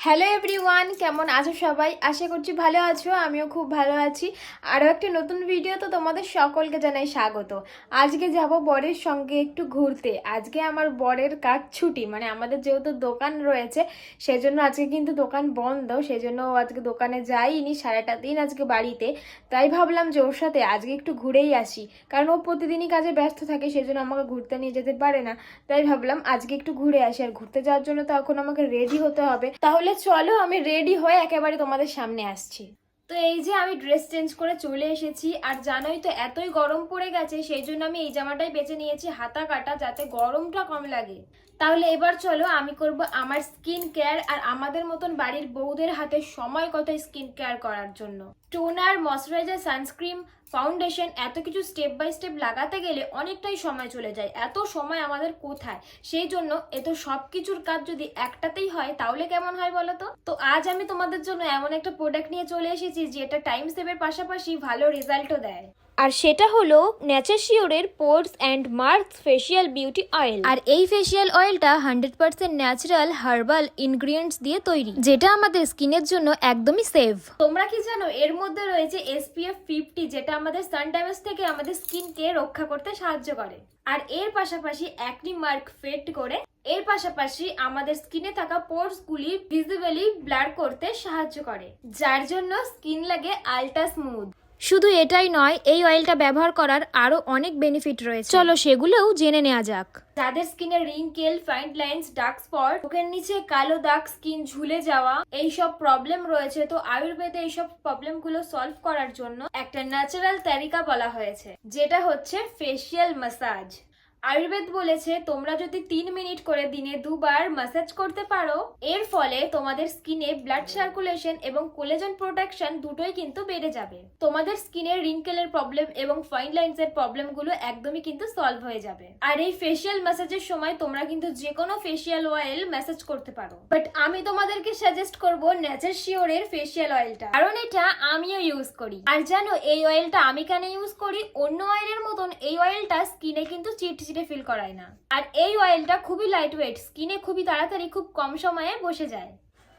Hello everyone, কেমন আছো সবাই? আশা করছি ভালো আছো, আমিও খুব ভালো আছি। আরও একটা নতুন ভিডিও তো তোমাদের সকলকে জানাই স্বাগত। আজকে যাব বরের সঙ্গে একটু ঘুরতে। আজকে আমার বরের কাজ ছুটি, মানে আমাদের যেহেতু দোকান রয়েছে সেজন্য আজকে কিন্তু দোকান বন্ধ, সেজন্য ও আজকে দোকানে যাইনি, সারাটা দিন আজকে বাড়িতে। তাই ভাবলাম যে ওর সাথে আজকে একটু ঘুরেই আসি, কারণ ও প্রতিদিনই কাজে ব্যস্ত থাকে, সেজন্য আমাকে ঘুরতে নিয়ে যেতে পারে না। তাই ভাবলাম আজকে একটু ঘুরে আসি। আর ঘুরতে যাওয়ার জন্য তো এখন আমাকে রেডি হতে হবে, তাহলে চলো আমি রেডি হয়ে একেবারে তোমাদের সামনে আসছি। তো এই যে আমি ড্রেস চেঞ্জ করে চলে এসেছি, আর জানোই তো এতই গরম পড়ে গেছে, সেই জন্য আমি এই জামাটাই বেছে নিয়েছি হাতা কাটা, যাতে গরমটা কম লাগে। তাহলে এবার চলো আমি করব আমার স্কিন কেয়ার, আর আমাদের মতন বাড়ির বউদের হাতে সময় কত স্কিন কেয়ার করার জন্য। টোনার, ময়শ্চারাইজার, সানস্ক্রিন, ফাউন্ডেশন, এত কিছু স্টেপ বাই স্টেপ লাগাতে গেলে অনেকটাই সময় চলে যায়। এত সময় আমাদের কোথায়? সেই জন্য এত সবকিছুর কাজ যদি একটাতেই হয় তাহলে কেমন হয় বলো তো? তো আজ আমি তোমাদের জন্য এমন একটা প্রোডাক্ট নিয়ে চলে এসেছি যেটা টাইম সেভের পাশাপাশি ভালো রেজাল্টও দেয়। আর সেটা হলো ন্যাচারশিওরের pores and marks facial beauty oil. আর এই ফেসিয়াল অয়েলটা 100% ন্যাচারাল হার্বাল ইনগ্রিডিয়েন্টস দিয়ে তৈরি, যেটা আমাদের স্কিনের জন্য একদমই সেফ। তোমরা কি জানো এর মধ্যে রয়েছে SPF 50, যেটা আমাদের সান ড্যামেজ থেকে আমাদের স্কিনকে রক্ষা করতে সাহায্য করে। আর এর পাশাপাশি অ্যাকনি মার্ক ফেড করে, এর পাশাপাশি আমাদের স্কিনে থাকা পোর্স গুলি ভিজিবলি ব্লার করতে সাহায্য করে, যার জন্য স্কিন লাগে আলট্রা স্মুথ। শুধু এটাই নয়, এই অয়েলটা ব্যবহার করার আরো অনেক বেনিফিট রয়েছে, চলো সেগুলোও জেনে নেওয়া যাক। যাদের স্কিনে wrinkle, fine lines, dark spot, চোখের নিচে কালো দাগ, স্কিন ঝুলে যাওয়া, এইসব প্রবলেম রয়েছে, তো আয়ুর্বেদে এইসব প্রবলেম গুলো সলভ করার জন্য একটা ন্যাচারাল তরিকা বলা হয়েছে, যেটা হচ্ছে ফেসিয়াল ম্যাসাজ। আয়ুর্বেদ বলেছে তোমরা যদি 3 মিনিট করে দিনে 2 বার ম্যাসাজ করতে পারো, এর ফলে তোমাদের স্কিনে ব্লাড সার্কুলেশন এবং কোলাজেন প্রোটেকশন দুটোই কিন্তু বেড়ে যাবে। তোমাদের স্কিনের রিঙ্কেলের প্রবলেম এবং ফাইন লাইন্স এর প্রবলেম গুলো একদমই কিন্তু সলভ হয়ে যাবে। আর এই ফেসিয়াল ম্যাসাজের সময় তোমরা কিন্তু যে কোনো ফেসিয়াল অয়েল ম্যাসাজ করতে পারো, বাট আমি তোমাদেরকে সাজেস্ট করব ন্যাচারশিওরের ফেসিয়াল অয়েলটা, কারণ এটা আমিও ইউজ করি। আর জানো এই অয়েলটা আমি কেন ইউজ করি? অন্য অয়েলের মতন এই অয়েলটা স্কিনে কিন্তু চিটচিটে ফিল করায় না। আর এই অয়েলটা খুবই লাইট ওয়েট, স্কিনে খুবই তাড়াতাড়ি খুব কম সময়ে বসে যায়।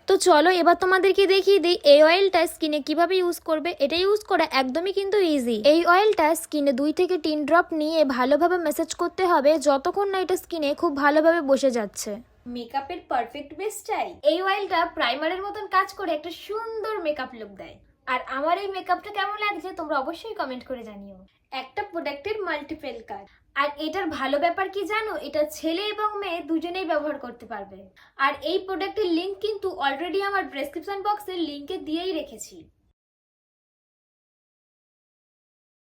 তো চলো এবার তোমাদেরকে দেখিয়ে দিই এই অয়েলটা স্কিনে কিভাবে ইউজ করবে। এটা ইউজ করা একদমই কিন্তু ইজি। এই অয়েলটা স্কিনে 2 থেকে 3 ড্রপ নিয়ে ভালোভাবে ম্যাসাজ করতে হবে, যতক্ষণ না এটা স্কিনে খুব ভালোভাবে বসে যাচ্ছে। মেকআপের পারফেক্ট বেস্ট স্টাইল। এই অয়েলটা প্রাইমারের মতন কাজ করে একটা সুন্দর মেকআপ লুক দেয়। আর আমার এই মেকআপটা কেমন লাগছে তোমরা অবশ্যই কমেন্ট করে জানিও। একটা প্রোডাক্টের মাল্টিপল কাজ। আর এটার ভালো ব্যাপার কি জানো? এটা ছেলে এবং মেয়ে দুজনেই ব্যবহার করতে পারবে। আর এই প্রোডাক্টের লিংক কিন্তু অলরেডি আমার ডেসক্রিপশন বক্সে লিংকে দিয়েই রেখেছি।